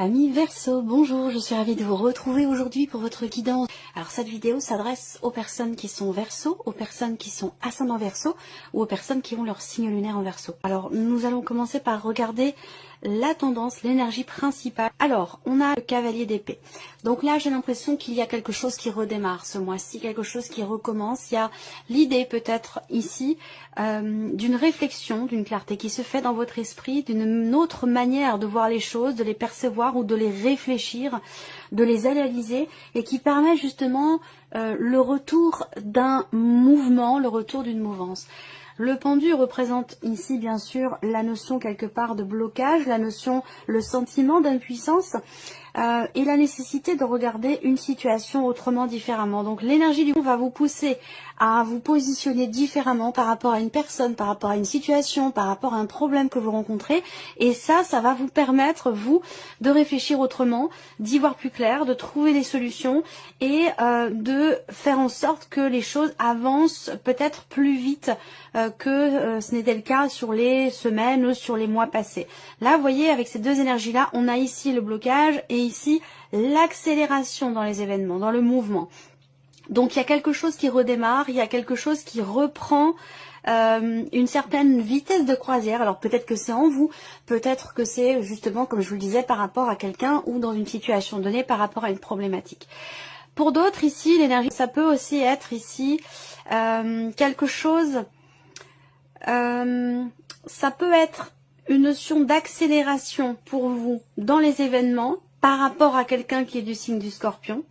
Amis Verseau, bonjour, je suis ravie de vous retrouver aujourd'hui pour votre guidance. Alors cette vidéo s'adresse aux personnes qui sont Verseau, aux personnes qui sont ascendant Verseau ou aux personnes qui ont leur signe lunaire en Verseau. Alors nous allons commencer par regarder la tendance, l'énergie principale. Alors on a le cavalier d'épée. Donc là j'ai l'impression qu'il y a quelque chose qui redémarre ce mois-ci, quelque chose qui recommence. Il y a l'idée peut-être ici d'une réflexion, d'une clarté qui se fait dans votre esprit, d'une autre manière de voir les choses, de les percevoir ou de les réfléchir, de les analyser et qui permet justement le retour d'un mouvement, le retour d'une mouvance. Le pendu représente ici bien sûr la notion quelque part de blocage, la notion, le sentiment d'impuissance et la nécessité de regarder une situation autrement, différemment. Donc l'énergie du monde va vous pousser à vous positionner différemment par rapport à une personne, par rapport à une situation, par rapport à un problème que vous rencontrez. Et ça va vous permettre, vous, de réfléchir autrement, d'y voir plus clair, de trouver des solutions et de faire en sorte que les choses avancent peut-être plus vite que ce n'était le cas sur les semaines ou sur les mois passés. Là, vous voyez, avec ces deux énergies-là, on a ici le blocage et ici l'accélération dans les événements, dans le mouvement. Donc il y a quelque chose qui redémarre, il y a quelque chose qui reprend une certaine vitesse de croisière. Alors peut-être que c'est en vous, peut-être que c'est justement, comme je vous le disais, par rapport à quelqu'un ou dans une situation donnée, par rapport à une problématique. Pour d'autres ici, l'énergie, ça peut aussi être ici quelque chose, ça peut être une notion d'accélération pour vous dans les événements par rapport à quelqu'un qui est du signe du Scorpion.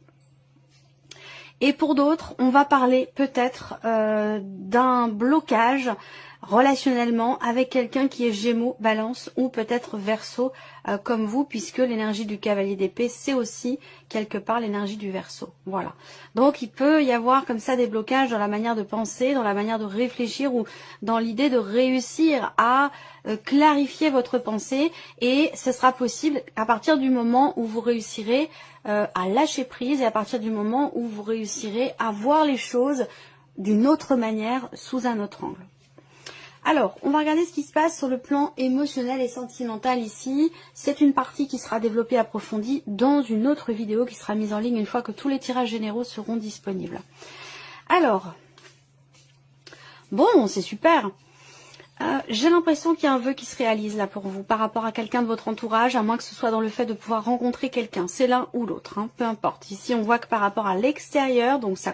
Et pour d'autres, on va parler peut-être d'un blocage relationnellement avec quelqu'un qui est Gémeaux, Balance ou peut-être Verseau comme vous, puisque l'énergie du cavalier d'épée, c'est aussi quelque part l'énergie du Verseau. Voilà. Donc il peut y avoir comme ça des blocages dans la manière de penser, dans la manière de réfléchir ou dans l'idée de réussir à clarifier votre pensée, et ce sera possible à partir du moment où vous réussirez à lâcher prise et à partir du moment où vous réussirez à voir les choses d'une autre manière, sous un autre angle. Alors, on va regarder ce qui se passe sur le plan émotionnel et sentimental ici. C'est une partie qui sera développée approfondie dans une autre vidéo qui sera mise en ligne une fois que tous les tirages généraux seront disponibles. Alors, bon, c'est super. J'ai l'impression qu'il y a un vœu qui se réalise là pour vous par rapport à quelqu'un de votre entourage, à moins que ce soit dans le fait de pouvoir rencontrer quelqu'un. C'est l'un ou l'autre, hein, peu importe. Ici, on voit que par rapport à l'extérieur, donc ça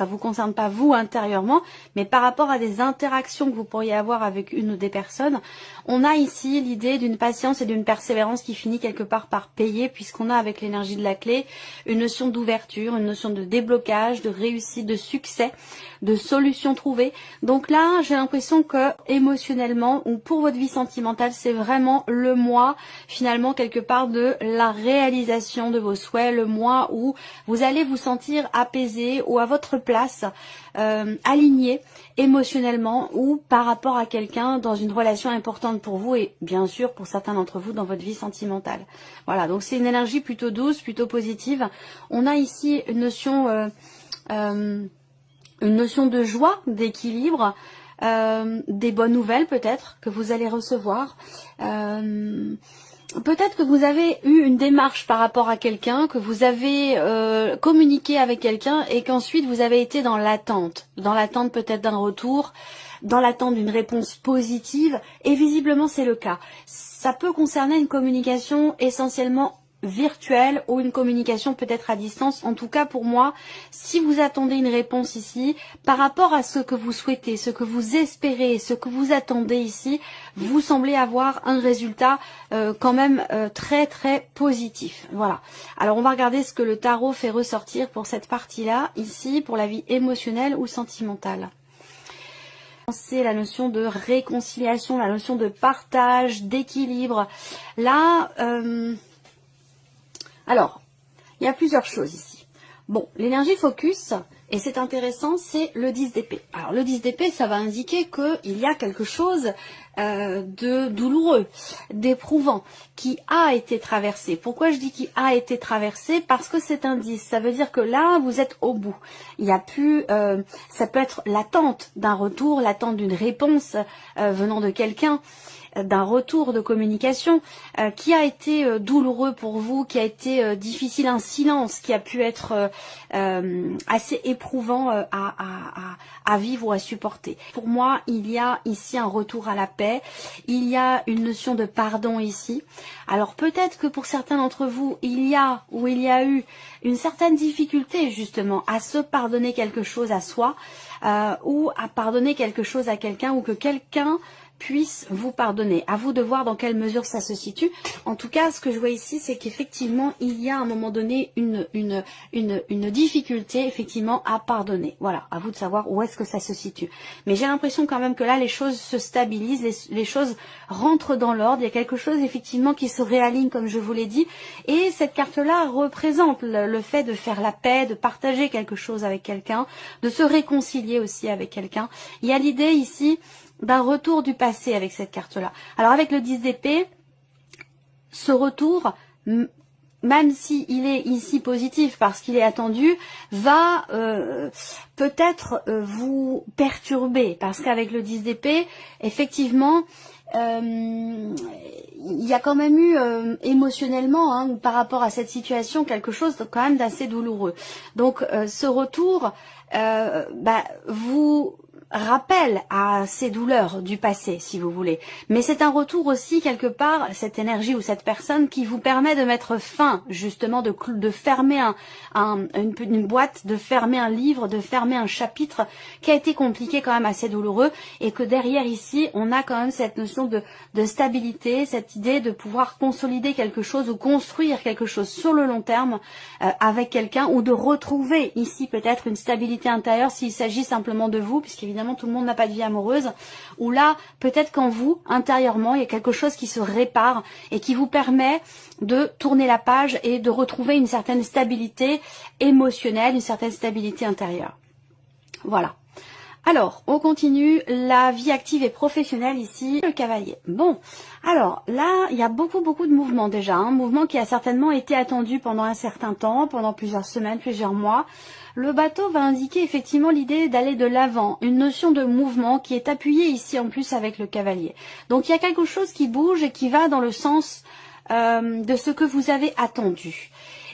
vous concerne pas vous intérieurement, mais par rapport à des interactions que vous pourriez avoir avec une ou des personnes, on a ici l'idée d'une patience et d'une persévérance qui finit quelque part par payer, puisqu'on a avec l'énergie de la clé une notion d'ouverture, une notion de déblocage, de réussite, de succès, de solution trouvée. Donc là, j'ai l'impression que émotionnellement ou pour votre vie sentimentale, c'est vraiment le mois finalement quelque part de la réalisation de vos souhaits, le mois où vous allez vous sentir apaisé ou à votre place, aligné émotionnellement ou par rapport à quelqu'un dans une relation importante pour vous et bien sûr pour certains d'entre vous dans votre vie sentimentale. Voilà, donc c'est une énergie plutôt douce, plutôt positive. On a ici une notion de joie, d'équilibre, des bonnes nouvelles peut-être que vous allez recevoir. Peut-être que vous avez eu une démarche par rapport à quelqu'un, que vous avez communiqué avec quelqu'un et qu'ensuite vous avez été dans l'attente peut-être d'un retour, dans l'attente d'une réponse positive, et visiblement c'est le cas. Ça peut concerner une communication essentiellement virtuelle ou une communication peut-être à distance. En tout cas pour moi, si vous attendez une réponse ici, par rapport à ce que vous souhaitez, ce que vous espérez, ce que vous attendez ici, vous semblez avoir un résultat quand même très très positif. Voilà. Alors on va regarder ce que le tarot fait ressortir pour cette partie-là, ici, pour la vie émotionnelle ou sentimentale. C'est la notion de réconciliation, la notion de partage, d'équilibre. Là, alors, il y a plusieurs choses ici. Bon, l'énergie focus, et c'est intéressant, c'est le 10 d'épée. Alors, le 10 d'épée, ça va indiquer qu'il y a quelque chose de douloureux, d'éprouvant, qui a été traversé. Pourquoi je dis qu'il a été traversé? Parce que c'est un 10. Ça veut dire que là, vous êtes au bout. Il n'y a plus... ça peut être l'attente d'un retour, l'attente d'une réponse venant de quelqu'un. d'un retour de communication qui a été douloureux pour vous, qui a été difficile, un silence qui a pu être assez éprouvant à vivre ou à supporter. Pour moi, il y a ici un retour à la paix, il y a une notion de pardon ici. Alors peut-être que pour certains d'entre vous, il y a eu une certaine difficulté justement à se pardonner quelque chose à soi ou à pardonner quelque chose à quelqu'un ou que quelqu'un puisse vous pardonner. À vous de voir dans quelle mesure ça se situe. En tout cas, ce que je vois ici, c'est qu'effectivement, il y a à un moment donné une difficulté effectivement à pardonner. Voilà, à vous de savoir où est-ce que ça se situe. Mais j'ai l'impression quand même que là, les choses se stabilisent, les choses rentrent dans l'ordre. Il y a quelque chose effectivement qui se réaligne, comme je vous l'ai dit. Et cette carte-là représente le fait de faire la paix, de partager quelque chose avec quelqu'un, de se réconcilier aussi avec quelqu'un. Il y a l'idée ici d'un retour du passé avec cette carte-là. Alors avec le 10 d'épée, ce retour, même s'il est ici positif parce qu'il est attendu, va peut-être vous perturber. Parce qu'avec le 10 d'épée, effectivement, il y a quand même eu émotionnellement, par rapport à cette situation, quelque chose quand même d'assez douloureux. Donc ce retour vous rappelle à ces douleurs du passé, si vous voulez. Mais c'est un retour aussi, quelque part, cette énergie ou cette personne qui vous permet de mettre fin, justement, de fermer une boîte, de fermer un livre, de fermer un chapitre qui a été compliqué, quand même assez douloureux, et que derrière ici, on a quand même cette notion de stabilité, cette idée de pouvoir consolider quelque chose ou construire quelque chose sur le long terme avec quelqu'un, ou de retrouver ici peut-être une stabilité intérieure s'il s'agit simplement de vous, puisqu'évidemment tout le monde n'a pas de vie amoureuse, ou là peut-être qu'en vous, intérieurement, il y a quelque chose qui se répare et qui vous permet de tourner la page et de retrouver une certaine stabilité émotionnelle, une certaine stabilité intérieure. Voilà. Alors, on continue, la vie active et professionnelle ici, le cavalier. Bon, alors là, il y a beaucoup de mouvements déjà, un mouvement qui a certainement été attendu pendant un certain temps, pendant plusieurs semaines, plusieurs mois. Le bateau va indiquer effectivement l'idée d'aller de l'avant, une notion de mouvement qui est appuyée ici en plus avec le cavalier. Donc il y a quelque chose qui bouge et qui va dans le sens de ce que vous avez attendu.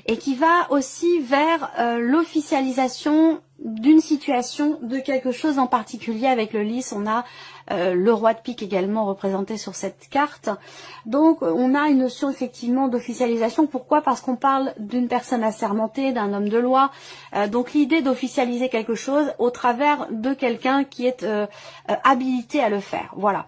Et qui va aussi vers l'officialisation d'une situation, de quelque chose en particulier. Avec le lys, on a le roi de pique également représenté sur cette carte. Donc on a une notion effectivement d'officialisation. Pourquoi? Parce qu'on parle d'une personne assermentée, d'un homme de loi. Donc l'idée d'officialiser quelque chose au travers de quelqu'un qui est habilité à le faire. Voilà.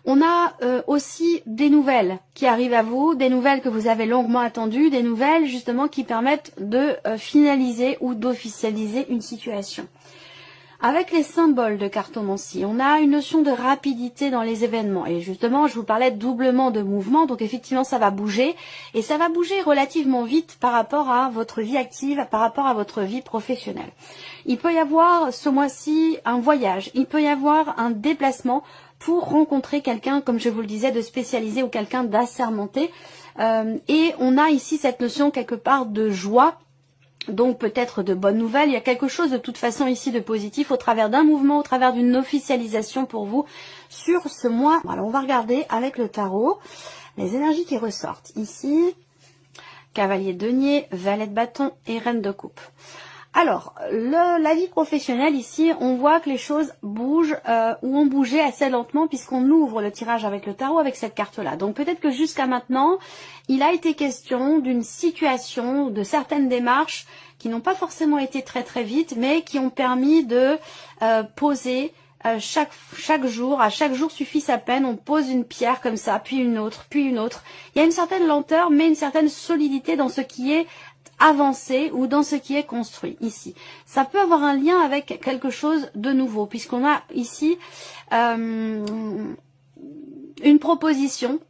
On a aussi des nouvelles qui arrivent à vous, des nouvelles que vous avez longuement attendues, des nouvelles justement qui permettent de finaliser ou d'officialiser une situation. Avec les symboles de cartomancie, on a une notion de rapidité dans les événements. Et justement, je vous parlais de doublement de mouvement, donc effectivement ça va bouger. Et ça va bouger relativement vite par rapport à votre vie active, par rapport à votre vie professionnelle. Il peut y avoir ce mois-ci un voyage, il peut y avoir un déplacement pour rencontrer quelqu'un, comme je vous le disais, de spécialisé ou quelqu'un d'assermenté. Et on a ici cette notion quelque part de joie, donc peut-être de bonnes nouvelles. Il y a quelque chose de toute façon ici de positif au travers d'un mouvement, au travers d'une officialisation pour vous sur ce mois. Alors on va regarder avec le tarot les énergies qui ressortent. Ici, cavalier de denier, valet de bâton et reine de coupe. Alors, la vie professionnelle ici, on voit que les choses bougent ou ont bougé assez lentement puisqu'on ouvre le tirage avec le tarot avec cette carte-là. Donc peut-être que jusqu'à maintenant, il a été question d'une situation, de certaines démarches qui n'ont pas forcément été très vite, mais qui ont permis de poser chaque jour. À chaque jour suffit sa peine, on pose une pierre comme ça, puis une autre, puis une autre. Il y a une certaine lenteur, mais une certaine solidité dans ce qui est avancé ou dans ce qui est construit ici. Ça peut avoir un lien avec quelque chose de nouveau puisqu'on a ici une proposition,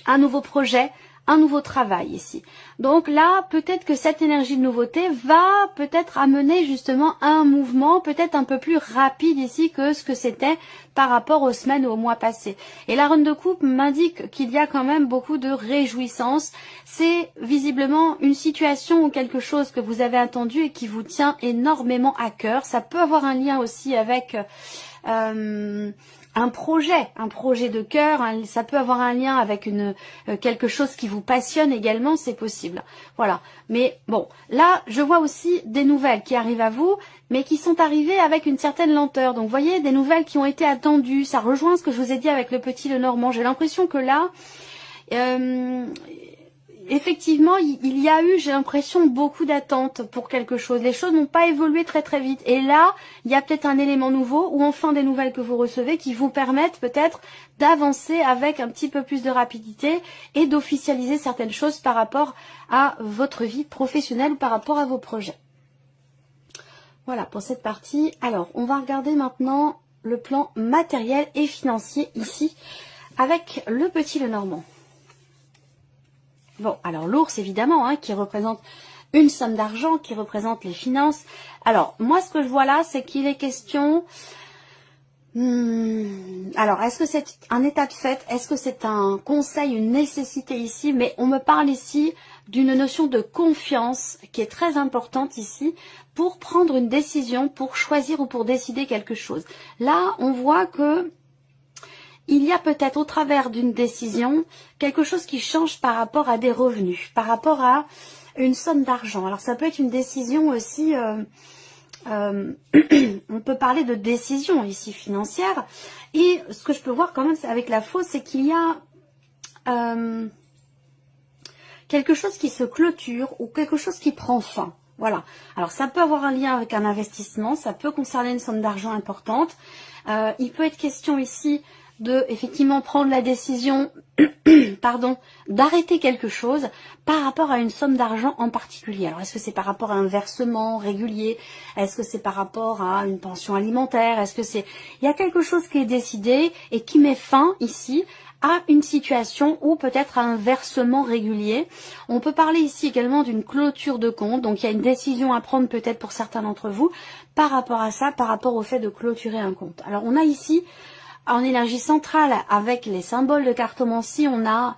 un nouveau projet, un nouveau travail ici. Donc là, peut-être que cette énergie de nouveauté va peut-être amener justement un mouvement peut-être un peu plus rapide ici que ce que c'était par rapport aux semaines ou aux mois passés. Et la reine de coupe m'indique qu'il y a quand même beaucoup de réjouissance. C'est visiblement une situation ou quelque chose que vous avez attendu et qui vous tient énormément à cœur. Ça peut avoir un lien aussi avec un projet de cœur, ça peut avoir un lien avec quelque chose qui vous passionne également, c'est possible. Voilà. Mais bon, là, je vois aussi des nouvelles qui arrivent à vous, mais qui sont arrivées avec une certaine lenteur. Donc, vous voyez, des nouvelles qui ont été attendues. Ça rejoint ce que je vous ai dit avec le petit Lenormand. J'ai l'impression que là, effectivement, il y a eu, j'ai l'impression, beaucoup d'attentes pour quelque chose. Les choses n'ont pas évolué très très vite. Et là, il y a peut-être un élément nouveau ou enfin des nouvelles que vous recevez qui vous permettent peut-être d'avancer avec un petit peu plus de rapidité et d'officialiser certaines choses par rapport à votre vie professionnelle ou par rapport à vos projets. Voilà pour cette partie. Alors, on va regarder maintenant le plan matériel et financier ici avec le petit Lenormand. Bon, alors l'ours, évidemment, hein, qui représente une somme d'argent, qui représente les finances. Alors, moi, ce que je vois là, c'est qu'il est question... alors, est-ce que c'est un état de fait? Est-ce que c'est un conseil, une nécessité ici? Mais on me parle ici d'une notion de confiance qui est très importante ici pour prendre une décision, pour choisir ou pour décider quelque chose. Là, on voit que... il y a peut-être au travers d'une décision quelque chose qui change par rapport à des revenus, par rapport à une somme d'argent. Alors ça peut être une décision aussi, on peut parler de décision ici financière. Et ce que je peux voir quand même avec la fausse, c'est qu'il y a quelque chose qui se clôture ou quelque chose qui prend fin. Voilà. Alors ça peut avoir un lien avec un investissement, ça peut concerner une somme d'argent importante. Il peut être question ici de effectivement prendre la décision pardon, d'arrêter quelque chose par rapport à une somme d'argent en particulier. Alors est-ce que c'est par rapport à un versement régulier? Est-ce que c'est par rapport à une pension alimentaire? Est-ce que c'est... il y a quelque chose qui est décidé et qui met fin ici à une situation ou peut-être à un versement régulier. On peut parler ici également d'une clôture de compte. Donc il y a une décision à prendre peut-être pour certains d'entre vous par rapport à ça, par rapport au fait de clôturer un compte. Alors on a ici en énergie centrale, avec les symboles de cartomancie, on a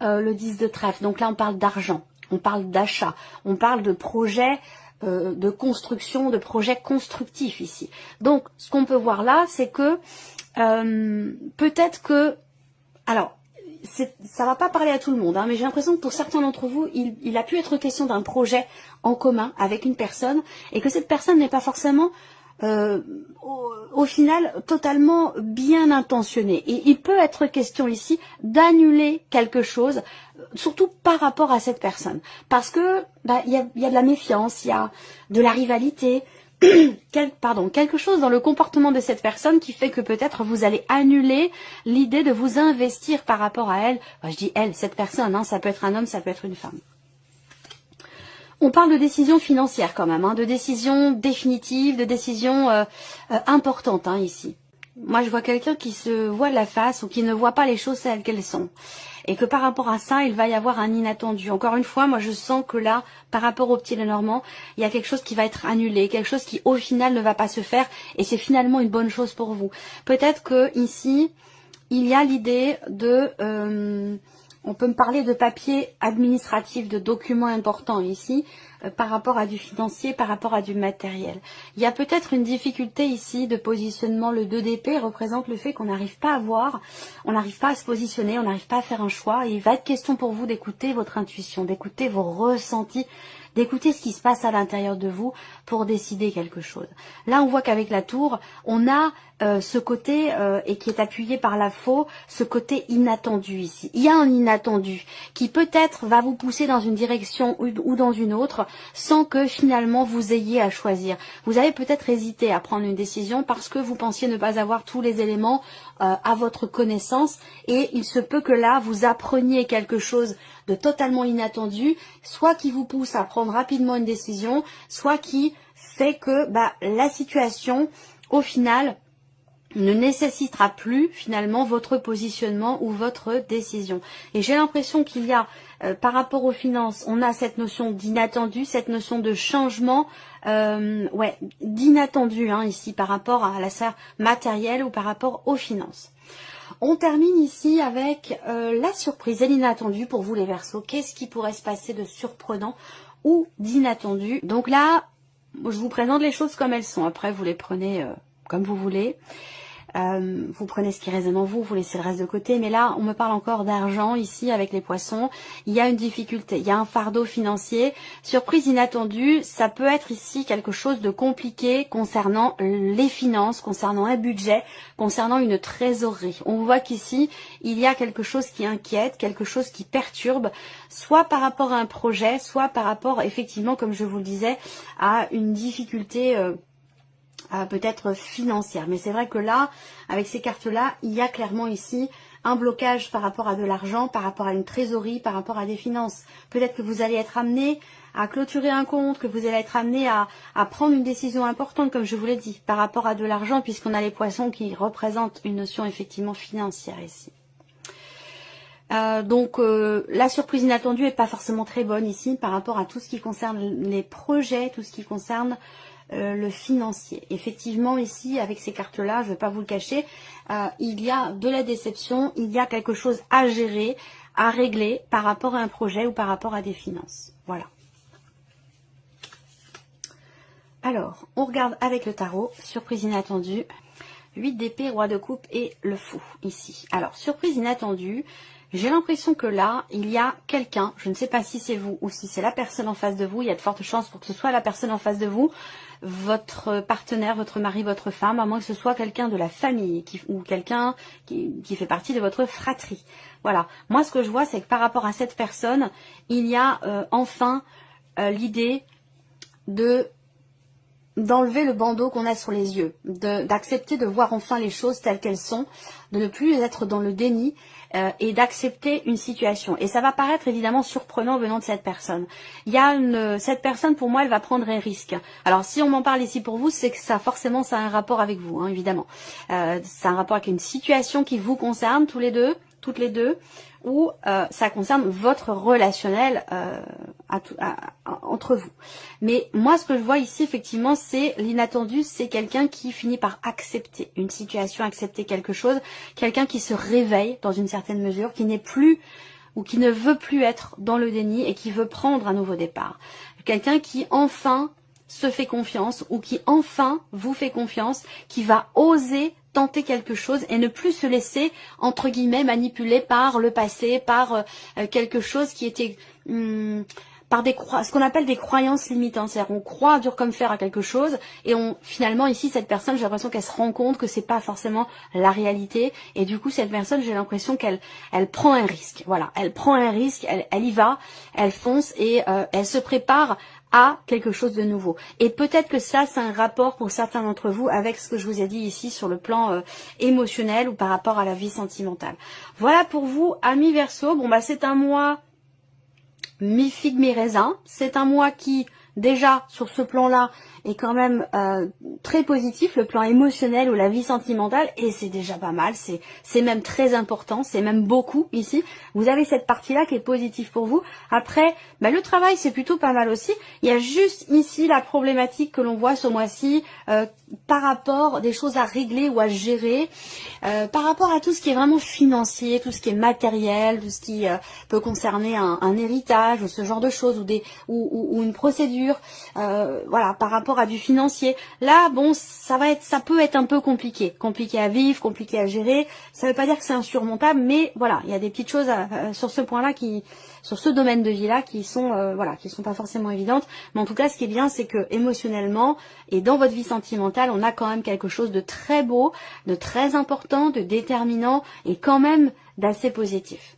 le 10 de trèfle. Donc là, on parle d'argent, on parle d'achat, on parle de projets de construction, de projets constructifs ici. Donc, ce qu'on peut voir là, c'est que peut-être que... alors, ça va pas parler à tout le monde, hein, mais j'ai l'impression que pour certains d'entre vous, il a pu être question d'un projet en commun avec une personne et que cette personne n'est pas forcément... au final totalement bien intentionné. Et il peut être question ici d'annuler quelque chose, surtout par rapport à cette personne. Parce que il y a de la méfiance, il y a de la rivalité, quelque chose dans le comportement de cette personne qui fait que peut-être vous allez annuler l'idée de vous investir par rapport à elle. Enfin, je dis elle, cette personne, hein, ça peut être un homme, ça peut être une femme. On parle de décisions financières quand même, hein, de décisions définitives, de décisions importantes hein, ici. Moi, je vois quelqu'un qui se voit la face ou qui ne voit pas les choses telles qu'elles sont. Et que par rapport à ça, il va y avoir un inattendu. Encore une fois, moi, je sens que là, par rapport au petit Lenormand, il y a quelque chose qui va être annulé, quelque chose qui, au final, ne va pas se faire. Et c'est finalement une bonne chose pour vous. Peut-être que ici, il y a l'idée de... on peut me parler de papiers administratifs, de documents importants ici, par rapport à du financier, par rapport à du matériel. Il y a peut-être une difficulté ici de positionnement. Le 2 d'épée représente le fait qu'on n'arrive pas à voir, on n'arrive pas à se positionner, on n'arrive pas à faire un choix. Et il va être question pour vous d'écouter votre intuition, d'écouter vos ressentis, d'écouter ce qui se passe à l'intérieur de vous pour décider quelque chose. Là, on voit qu'avec la tour, on a ce côté, et qui est appuyé par la faux, ce côté inattendu ici. Il y a un inattendu qui peut-être va vous pousser dans une direction ou dans une autre sans que finalement vous ayez à choisir. Vous avez peut-être hésité à prendre une décision parce que vous pensiez ne pas avoir tous les éléments à votre connaissance et il se peut que là, vous appreniez quelque chose de totalement inattendu, soit qui vous pousse à prendre rapidement une décision, soit qui fait que la situation, au final, ne nécessitera plus finalement votre positionnement ou votre décision. Et j'ai l'impression qu'il y a, par rapport aux finances, on a cette notion d'inattendu, cette notion de changement, d'inattendu ici par rapport à la sphère matérielle ou par rapport aux finances. On termine ici avec la surprise et l'inattendu pour vous les Verseaux. Qu'est-ce qui pourrait se passer de surprenant ou d'inattendu? Donc là, je vous présente les choses comme elles sont. Après, vous les prenez comme vous voulez. vous prenez ce qui résonne en vous, vous laissez le reste de côté. Mais là, on me parle encore d'argent ici avec les poissons. Il y a une difficulté, il y a un fardeau financier. Surprise inattendue, ça peut être ici quelque chose de compliqué concernant les finances, concernant un budget, concernant une trésorerie. On voit qu'ici, il y a quelque chose qui inquiète, quelque chose qui perturbe, soit par rapport à un projet, soit par rapport, effectivement, comme je vous le disais, à une difficulté peut-être financière. Mais c'est vrai que là, avec ces cartes-là, il y a clairement ici un blocage par rapport à de l'argent, par rapport à une trésorerie, par rapport à des finances. Peut-être que vous allez être amené à clôturer un compte, que vous allez être amené à prendre une décision importante, comme je vous l'ai dit, par rapport à de l'argent, puisqu'on a les poissons qui représentent une notion effectivement financière ici. Donc la surprise inattendue n'est pas forcément très bonne ici par rapport à tout ce qui concerne les projets, tout ce qui concerne le financier. Effectivement ici avec ces cartes là, je ne vais pas vous le cacher, il y a de la déception, il y a quelque chose à gérer, à régler par rapport à un projet ou par rapport à des finances. Voilà. Alors on regarde avec le tarot, surprise inattendue, 8 d'épée, roi de coupe et le fou ici. Alors surprise inattendue, j'ai l'impression que là, il y a quelqu'un, je ne sais pas si c'est vous ou si c'est la personne en face de vous, il y a de fortes chances pour que ce soit la personne en face de vous, votre partenaire, votre mari, votre femme, à moins que ce soit quelqu'un de la famille ou quelqu'un qui fait partie de votre fratrie. Voilà, moi ce que je vois, c'est que par rapport à cette personne, il y a enfin l'idée d'enlever le bandeau qu'on a sur les yeux, d'accepter de voir enfin les choses telles qu'elles sont, de ne plus être dans le déni et d'accepter une situation. Et ça va paraître évidemment surprenant venant de cette personne. Il y a cette personne, pour moi, elle va prendre un risque. Alors si on m'en parle ici pour vous, c'est que ça forcément ça a un rapport avec vous, hein, évidemment. C'est un rapport avec une situation qui vous concerne tous les deux, toutes les deux, ou ça concerne votre relationnel entre vous. Mais moi, ce que je vois ici, effectivement, c'est l'inattendu, c'est quelqu'un qui finit par accepter une situation, accepter quelque chose, quelqu'un qui se réveille dans une certaine mesure, qui n'est plus ou qui ne veut plus être dans le déni et qui veut prendre un nouveau départ. Quelqu'un qui enfin se fait confiance ou qui enfin vous fait confiance, qui va oser tenter quelque chose et ne plus se laisser, entre guillemets, manipuler par le passé, par quelque chose qui était... par ce qu'on appelle des croyances limitantes. C'est-à-dire on croit dur comme fer à quelque chose et finalement ici cette personne, j'ai l'impression qu'elle se rend compte que c'est pas forcément la réalité et du coup cette personne, j'ai l'impression qu'elle prend un risque. Voilà, elle prend un risque, elle y va, elle fonce et elle se prépare à quelque chose de nouveau. Et peut-être que ça, c'est un rapport pour certains d'entre vous avec ce que je vous ai dit ici sur le plan émotionnel ou par rapport à la vie sentimentale. Voilà pour vous, amis Verseau. Bon, bah c'est un mois mi-figue, mi-raisin. C'est un mois qui, déjà, sur ce plan-là, est quand même très positif, le plan émotionnel ou la vie sentimentale, et c'est déjà pas mal, c'est même très important, c'est même beaucoup ici. Vous avez cette partie-là qui est positive pour vous. Après, bah, le travail, c'est plutôt pas mal aussi. Il y a juste ici la problématique que l'on voit ce mois-ci par rapport des choses à régler ou à gérer, par rapport à tout ce qui est vraiment financier, tout ce qui est matériel, tout ce qui peut concerner un héritage ou ce genre de choses ou une procédure, voilà, par rapport à du financier. Là, bon, ça peut être un peu compliqué à vivre, compliqué à gérer. Ça ne veut pas dire que c'est insurmontable, mais voilà, il y a des petites choses sur ce point-là sur ce domaine de vie-là qui sont voilà, qui sont pas forcément évidentes. Mais en tout cas, ce qui est bien, c'est que émotionnellement et dans votre vie sentimentale, on a quand même quelque chose de très beau, de très important, de déterminant et quand même d'assez positif.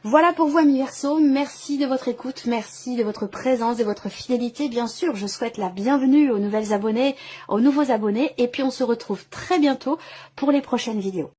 Voilà pour vous, amis Verseau, merci de votre écoute, merci de votre présence, de votre fidélité. Bien sûr, je souhaite la bienvenue aux nouveaux abonnés, et puis on se retrouve très bientôt pour les prochaines vidéos.